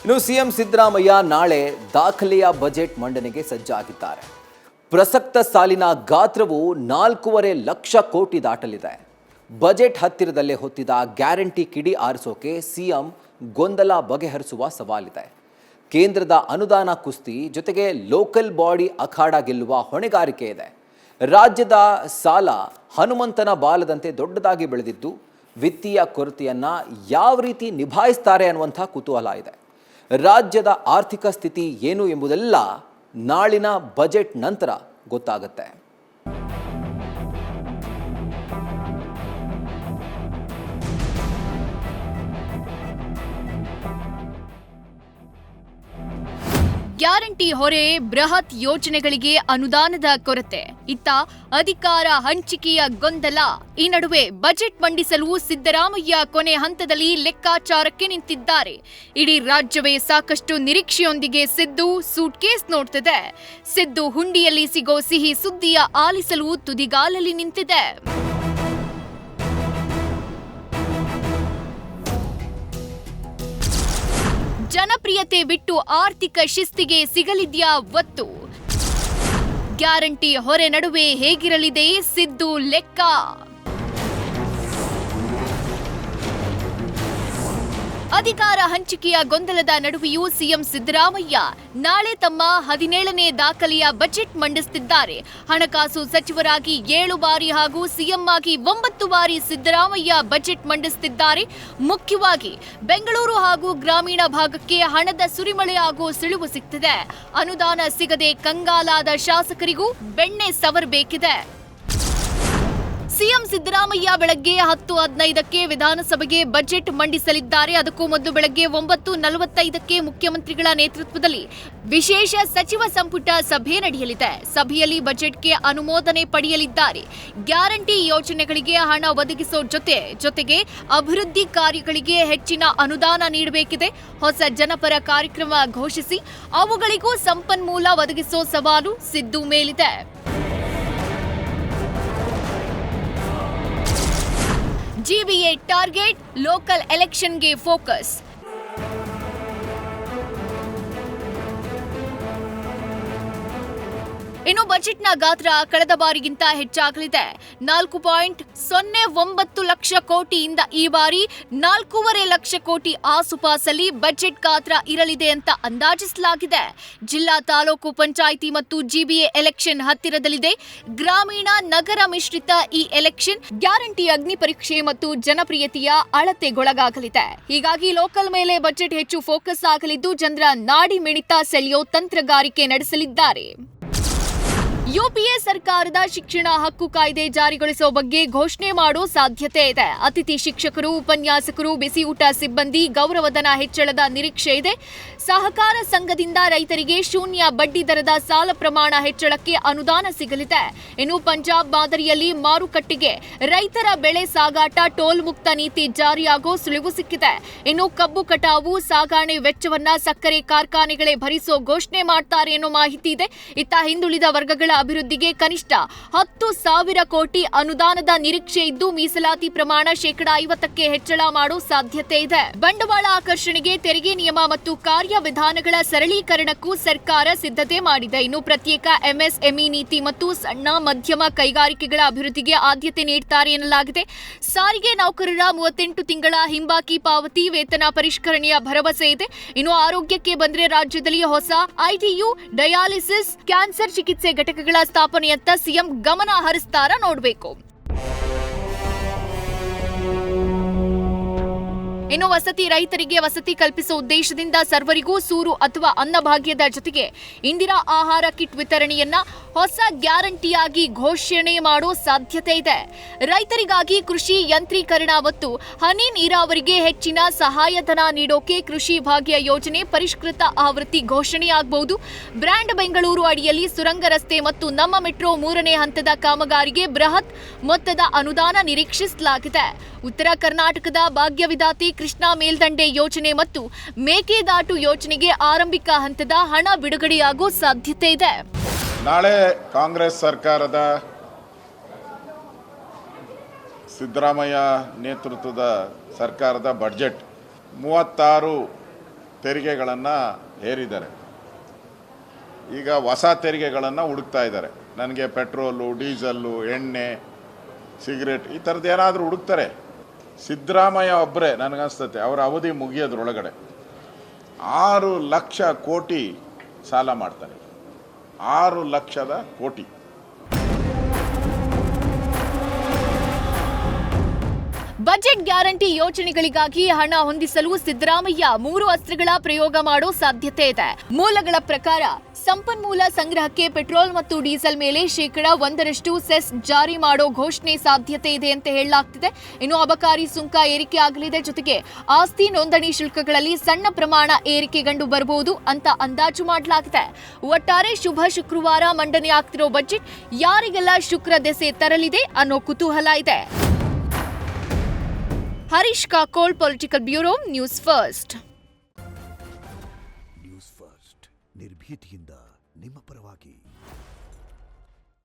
ಇನ್ನು ಸಿಎಂ ಸಿದ್ದರಾಮಯ್ಯ ನಾಳೆ ದಾಖಲೆಯ ಬಜೆಟ್ ಮಂಡನೆಗೆ ಸಜ್ಜಾಗಿದ್ದಾರೆ. ಪ್ರಸಕ್ತ ಸಾಲಿನ ಗಾತ್ರವು 4.5 ಲಕ್ಷ ಕೋಟಿ ದಾಟಲಿದೆ. ಬಜೆಟ್ ಹತ್ತಿರದಲ್ಲೇ ಹೊತ್ತಿದ ಗ್ಯಾರಂಟಿ ಕಿಡಿ ಆರಿಸೋಕೆ ಸಿಎಂ ಗೊಂದಲ ಬಗೆಹರಿಸುವ ಸವಾಲಿದೆ. ಕೇಂದ್ರದ ಅನುದಾನ ಕುಸ್ತಿ ಜೊತೆಗೆ ಲೋಕಲ್ ಬಾಡಿ ಅಖಾಡ ಗೆಲ್ಲುವ ಹೊಣೆಗಾರಿಕೆ ಇದೆ. ರಾಜ್ಯದ ಸಾಲ ಹನುಮಂತನ ಬಾಲದಂತೆ ದೊಡ್ಡದಾಗಿ ಬೆಳೆದಿದ್ದು ವಿತ್ತೀಯ ಕೊರತೆಯನ್ನ ಯಾವ ರೀತಿ ನಿಭಾಯಿಸ್ತಾರೆ ಅನ್ನುವಂಥ ಕುತೂಹಲ ಇದೆ. ರಾಜ್ಯದ ಆರ್ಥಿಕ ಸ್ಥಿತಿ ಏನು ಎಂಬುದೆಲ್ಲ ನಾಳಿನ ಬಜೆಟ್ ನಂತರ ಗೊತ್ತಾಗುತ್ತೆ. ಗ್ಯಾರಂಟಿ ಹೊರೆ, ಬೃಹತ್ ಯೋಜನೆಗಳಿಗೆ ಅನುದಾನದ ಕೊರತೆ, ಇತ್ತ ಅಧಿಕಾರ ಹಂಚಿಕೆಯ ಗೊಂದಲ. ಈ ನಡುವೆ ಬಜೆಟ್ ಮಂಡಿಸಲು ಸಿದ್ದರಾಮಯ್ಯ ಕೊನೆ ಹಂತದಲ್ಲಿ ಲೆಕ್ಕಾಚಾರಕ್ಕೆ ನಿಂತಿದ್ದಾರೆ. ಇಡೀ ರಾಜ್ಯವೇ ಸಾಕಷ್ಟು ನಿರೀಕ್ಷೆಯೊಂದಿಗೆ ಸಿದ್ದು ಸೂಟ್ಕೇಸ್ ನೋಡ್ತಿದೆ. ಸಿದ್ದು ಹುಂಡಿಯಲ್ಲಿ ಸಿಗೋ ಸಿಹಿ ಸುದ್ದಿಯ ಆಲಿಸಲು ತುದಿಗಾಲಲ್ಲಿ ನಿಂತಿದೆ. ಜನಪ್ರಿಯತೆ ಬಿಟ್ಟು ಆರ್ಥಿಕ ಶಿಸ್ತಿಗೆ ಸಿಗಲಿದ್ಯಾ ಒತ್ತು? ಗ್ಯಾರಂಟಿ ಹೊರೆ ನಡುವೆ ಹೇಗಿರಲಿದೆ ಸಿದ್ದು ಲೆಕ್ಕ? ಅಧಿಕಾರ ಹಂಚಿಕೆಯ ಗೊಂದಲದ ನಡುವೆಯೂ ಸಿಎಂ ಸಿದ್ದರಾಮಯ್ಯ ನಾಳೆ ತಮ್ಮ 17ನೇ ದಾಖಲೆಯ ಬಜೆಟ್ ಮಂಡಿಸುತ್ತಿದ್ದಾರೆ. ಹಣಕಾಸು ಸಚಿವರಾಗಿ 7 ಬಾರಿ ಹಾಗೂ ಸಿಎಂ ಆಗಿ 9 ಬಾರಿ ಸಿದ್ದರಾಮಯ್ಯ ಬಜೆಟ್ ಮಂಡಿಸುತ್ತಿದ್ದಾರೆ. ಮುಖ್ಯವಾಗಿ ಬೆಂಗಳೂರು ಹಾಗೂ ಗ್ರಾಮೀಣ ಭಾಗಕ್ಕೆ ಹಣದ ಸುರಿಮಳೆ ಆಗೋ ಸುಳಿವು ಸಿಗ್ತಿದೆ. ಅನುದಾನ ಸಿಗದೆ ಕಂಗಾಲಾದ ಶಾಸಕರಿಗೂ ಬೆಣ್ಣೆ ಸವರಬೇಕಿದೆ. ಸಿಎಂ ಸಿದ್ದರಾಮಯ್ಯ ಬೆಳಗ್ಗೆ 10:15ಕ್ಕೆ ವಿಧಾನಸಭೆಗೆ ಬಜೆಟ್ ಮಂಡಿಸಲಿದ್ದಾರೆ. ಅದಕ್ಕೂ ಮೊದಲು ಬೆಳಗ್ಗೆ 9:45ಕ್ಕೆ ಮುಖ್ಯಮಂತ್ರಿಗಳ ನೇತೃತ್ವದಲ್ಲಿ ವಿಶೇಷ ಸಚಿವ ಸಂಪುಟ ಸಭೆ ನಡೆಯಲಿದೆ. ಸಭೆಯಲ್ಲಿ ಬಜೆಟ್ಗೆ ಅನುಮೋದನೆ ಪಡೆಯಲಿದ್ದಾರೆ. ಗ್ಯಾರಂಟಿ ಯೋಜನೆಗಳಿಗೆ ಹಣ ಒದಗಿಸೋ ಜೊತೆಗೆ ಅಭಿವೃದ್ಧಿ ಕಾರ್ಯಗಳಿಗೆ ಹೆಚ್ಚಿನ ಅನುದಾನ ನೀಡಬೇಕಿದೆ. ಹೊಸ ಜನಪರ ಕಾರ್ಯಕ್ರಮ ಘೋಷಿಸಿ ಅವುಗಳಿಗೂ ಸಂಪನ್ಮೂಲ ಒದಗಿಸೋ ಸವಾಲು ಸಿದ್ದು ಮೇಲಿದೆ. ಜಿಬಿಎ ಟಾರ್ಗೆಟ್, ಲೋಕಲ್ ಎಲೆಕ್ಷನ್ಗೆ ಫೋಕಸ್. ಇನ್ನು ಬಜೆಟ್ನ ಗಾತ್ರ ಕಳೆದ ಬಾರಿಗಿಂತ ಹೆಚ್ಚಾಗಲಿದೆ. 4.09 ಲಕ್ಷ ಕೋಟಿಯಿಂದ ಈ ಬಾರಿ 4.5 ಲಕ್ಷ ಕೋಟಿ ಆಸುಪಾಸಲ್ಲಿ ಬಜೆಟ್ ಗಾತ್ರ ಇರಲಿದೆ ಅಂತ ಅಂದಾಜಿಸಲಾಗಿದೆ. ಜಿಲ್ಲಾ ತಾಲೂಕು ಪಂಚಾಯಿತಿ ಮತ್ತು ಜಿಬಿಎ ಎಲೆಕ್ಷನ್ ಹತ್ತಿರದಲ್ಲಿದೆ. ಗ್ರಾಮೀಣ ನಗರ ಮಿಶ್ರಿತ ಈ ಎಲೆಕ್ಷನ್ ಗ್ಯಾರಂಟಿ ಅಗ್ನಿ ಪರೀಕ್ಷೆ ಮತ್ತು ಜನಪ್ರಿಯತೆಯ ಅಳತೆಗೊಳಗಾಗಲಿದೆ. ಹೀಗಾಗಿ ಲೋಕಲ್ ಮೇಲೆ ಬಜೆಟ್ ಹೆಚ್ಚು ಫೋಕಸ್ ಆಗಲಿದ್ದು ಜನರ ನಾಡಿ ಮಿಡಿತ ಸೆಳೆಯೋ ತಂತ್ರಗಾರಿಕೆ ನಡೆಸಲಿದ್ದಾರೆ. ಯುಪಿಎ ಸರ್ಕಾರದ ಶಿಕ್ಷಣ ಹಕ್ಕು ಕಾಯ್ದೆ ಜಾರಿಗೊಳಿಸುವ ಬಗ್ಗೆ ಘೋಷಣೆ ಮಾಡೋ ಸಾಧ್ಯತೆ ಇದೆ. ಅತಿಥಿ ಶಿಕ್ಷಕರು, ಉಪನ್ಯಾಸಕರು, ಬಿಸಿಯೂಟ ಸಿಬ್ಬಂದಿ ಗೌರವಧನ ಹೆಚ್ಚಳದ ನಿರೀಕ್ಷೆ ಇದೆ. ಸಹಕಾರ ಸಂಘದಿಂದ ರೈತರಿಗೆ ಶೂನ್ಯ ಬಡ್ಡಿ ದರದ ಸಾಲ ಪ್ರಮಾಣ ಹೆಚ್ಚಳಕ್ಕೆ ಅನುದಾನ ಸಿಗಲಿದೆ. ಇನ್ನು ಪಂಜಾಬ್ ಮಾದರಿಯಲ್ಲಿ ಮಾರುಕಟ್ಟೆಗೆ ರೈತರ ಬೆಳೆ ಸಾಗಾಟ ಟೋಲ್ ಮುಕ್ತ ನೀತಿ ಜಾರಿಯಾಗೋ ಸುಳಿವು ಸಿಕ್ಕಿದೆ. ಇನ್ನು ಕಬ್ಬು ಕಟಾವು, ಸಾಗಾಣೆ ವೆಚ್ಚವನ್ನ ಸಕ್ಕರೆ ಕಾರ್ಖಾನೆಗಳೇ ಭರಿಸೋ ಘೋಷಣೆ ಮಾಡ್ತಾರೆ ಅನ್ನೋ ಮಾಹಿತಿ ಇದೆ. ಇತ್ತ ಹಿಂದುಳಿದ ವರ್ಗಗಳ ಅಭಿವೃದ್ಧಿಗೆ ಕನಿಷ್ಠ 10,000 ಕೋಟಿ ಅನುದಾನದ ನಿರೀಕ್ಷೆ ಇದ್ದು ಮೀಸಲಾತಿ ಪ್ರಮಾಣ 50% ಹೆಚ್ಚಳ ಮಾಡೋ ಸಾಧ್ಯತೆ ಇದೆ. ಬಂಡವಾಳ ಆಕರ್ಷಣೆಗೆ ತೆರಿಗೆ ನಿಯಮ ಮತ್ತು ಕಾರ್ಯವಿಧಾನಗಳ ಸರಳೀಕರಣಕ್ಕೂ ಸರ್ಕಾರ ಸಿದ್ಧತೆ ಮಾಡಿದೆ. ಇನ್ನು ಪ್ರತ್ಯೇಕ ಎಂಎಸ್ಎಂಇ ನೀತಿ ಮತ್ತು ಸಣ್ಣ ಮಧ್ಯಮ ಕೈಗಾರಿಕೆಗಳ ಅಭಿವೃದ್ಧಿಗೆ ಆದ್ಯತೆ ನೀಡುತ್ತಾರೆ ಎನ್ನಲಾಗಿದೆ. ಸಾರಿಗೆ ನೌಕರರ 38 ತಿಂಗಳ ಹಿಂಬಾಕಿ ಪಾವತಿ, ವೇತನ ಪರಿಷ್ಕರಣೆಯ ಭರವಸೆ ಇದೆ. ಇನ್ನು ಆರೋಗ್ಯಕ್ಕೆ ಬಂದ್ರೆ ರಾಜ್ಯದಲ್ಲಿ ಹೊಸ ಐಟಿಯು, ಡಯಾಲಿಸಿಸ್, ಕ್ಯಾನ್ಸರ್ ಚಿಕಿತ್ಸೆ ಘಟಕಗಳ ಸ್ಥಾಪನೆಯತ್ತ ಸಿಎಂ ಗಮನ ಹರಿಸ್ತಾರ ನೋಡಬೇಕು. ಇನ್ನು ವಸತಿ ರಹಿತರಿಗೆ ವಸತಿ ಕಲ್ಪಿಸುವ ಉದ್ದೇಶದಿಂದ ಸರ್ವರಿಗೂ ಸೂರು ಅಥವಾ ಅನ್ನಭಾಗ್ಯದ ಜೊತೆಗೆ ಇಂದಿರಾ ಆಹಾರ ಕಿಟ್ ವಿತರಣೆಯನ್ನ ಹೊಸ ಗ್ಯಾರಂಟಿಯಾಗಿ ಘೋಷಣೆ ಮಾಡೋ ಸಾಧ್ಯತೆ ಇದೆ. ರೈತರಿಗಾಗಿ ಕೃಷಿ ಯಂತ್ರೀಕರಣ ಮತ್ತು ಹನಿ ನೀರಾವರಿಗೆ ಹೆಚ್ಚಿನ ಸಹಾಯಧನ ನೀಡೋಕೆ ಕೃಷಿ ಭಾಗ್ಯ ಯೋಜನೆ ಪರಿಷ್ಕೃತ ಆವೃತ್ತಿ ಘೋಷಣೆಯಾಗಬಹುದು. ಬ್ರ್ಯಾಂಡ್ ಬೆಂಗಳೂರು ಅಡಿಯಲ್ಲಿ ಸುರಂಗ ರಸ್ತೆ ಮತ್ತು ನಮ್ಮ ಮೆಟ್ರೋ 3ನೇ ಹಂತದ ಕಾಮಗಾರಿಗೆ ಬೃಹತ್ ಮೊತ್ತದ ಅನುದಾನ ನಿರೀಕ್ಷಿಸಲಾಗಿದೆ. ಉತ್ತರ ಕರ್ನಾಟಕದ ಭಾಗ್ಯವಿದಾತೆ ಕೃಷ್ಣಾ ಮೇಲ್ದಂಡೆ ಯೋಜನೆ ಮತ್ತು ಮೇಕೆದಾಟು ಯೋಜನೆಗೆ ಆರಂಭಿಕ ಹಂತದ ಹಣ ಬಿಡುಗಡೆಯಾಗುವ ಸಾಧ್ಯತೆ ಇದೆ. ನಾಳೆ ಕಾಂಗ್ರೆಸ್ ಸರ್ಕಾರದ ಸಿದ್ದರಾಮಯ್ಯ ನೇತೃತ್ವದ ಸರ್ಕಾರದ ಬಜೆಟ್ 36 ತೆರಿಗೆಗಳನ್ನು ಹೇರಿದ್ದಾರೆ. ಈಗ ಹೊಸ ತೆರಿಗೆಗಳನ್ನು ಹುಡುಕ್ತಾ ಇದ್ದಾರೆ. ನನಗೆ ಪೆಟ್ರೋಲು, ಡೀಸಲ್ಲು, ಎಣ್ಣೆ, ಸಿಗರೇಟ್ ಈ ಥರದ್ದು ಏನಾದರೂ ಹುಡುಕ್ತಾರೆ. ಸಿದ್ದರಾಮಯ್ಯ ಒಬ್ಬರೇ ನನಗನ್ಸ್ತತೆ ಅವರ ಅವಧಿ ಮುಗಿಯೋದ್ರೊಳಗಡೆ 6 ಲಕ್ಷ ಕೋಟಿ ಸಾಲ ಮಾಡ್ತಾರೆ. 6 ಲಕ್ಷದ ಕೋಟಿ. ಬಜೆಟ್ ಗ್ಯಾರಂಟಿ ಯೋಜನೆಗಳಿಗಾಗಿ ಹಣ ಹೊಂದಿಸಲು ಸಿದ್ದರಾಮಯ್ಯ 3 ಅಸ್ತ್ರಗಳ ಪ್ರಯೋಗ ಮಾಡೋ ಸಾಧ್ಯತೆ ಇದೆ. ಮೂಲಗಳ ಪ್ರಕಾರ ಸಂಪನ್ಮೂಲ ಸಂಗ್ರಹಕ್ಕೆ ಪೆಟ್ರೋಲ್ ಮತ್ತು ಡೀಸೆಲ್ ಮೇಲೆ %1 ಸೆಸ್ ಜಾರಿ ಮಾಡೋ ಘೋಷಣೆ ಸಾಧ್ಯತೆ ಇದೆ ಅಂತ ಹೇಳಲಾಗ್ತಿದೆ. ಇನ್ನು ಅಬಕಾರಿ ಸುಂಕ ಏರಿಕೆ ಆಗಲಿದೆ. ಜೊತೆಗೆ ಆಸ್ತಿ ನೋಂದಣಿ ಶುಲ್ಕಗಳಲ್ಲಿ ಸಣ್ಣ ಪ್ರಮಾಣ ಏರಿಕೆ ಕಂಡು ಬರಬಹುದು ಅಂತ ಅಂದಾಜು ಮಾಡಲಾಗಿದೆ. ಒಟ್ಟಾರೆ ಶುಭ ಶುಕ್ರವಾರ ಮಂಡನೆ ಆಗ್ತಿರೋ ಬಜೆಟ್ ಯಾರಿಗೆಲ್ಲ ಶುಕ್ರ ದೆಸೆ ತರಲಿದೆ ಅನ್ನೋ ಕುತೂಹಲ ಇದೆ. Harish Kakol, political bureau, news first. News first ನಿರ್ಭೀತಿಯಿಂದ ನಿಮ್ಮ ಪರವಾಗಿ.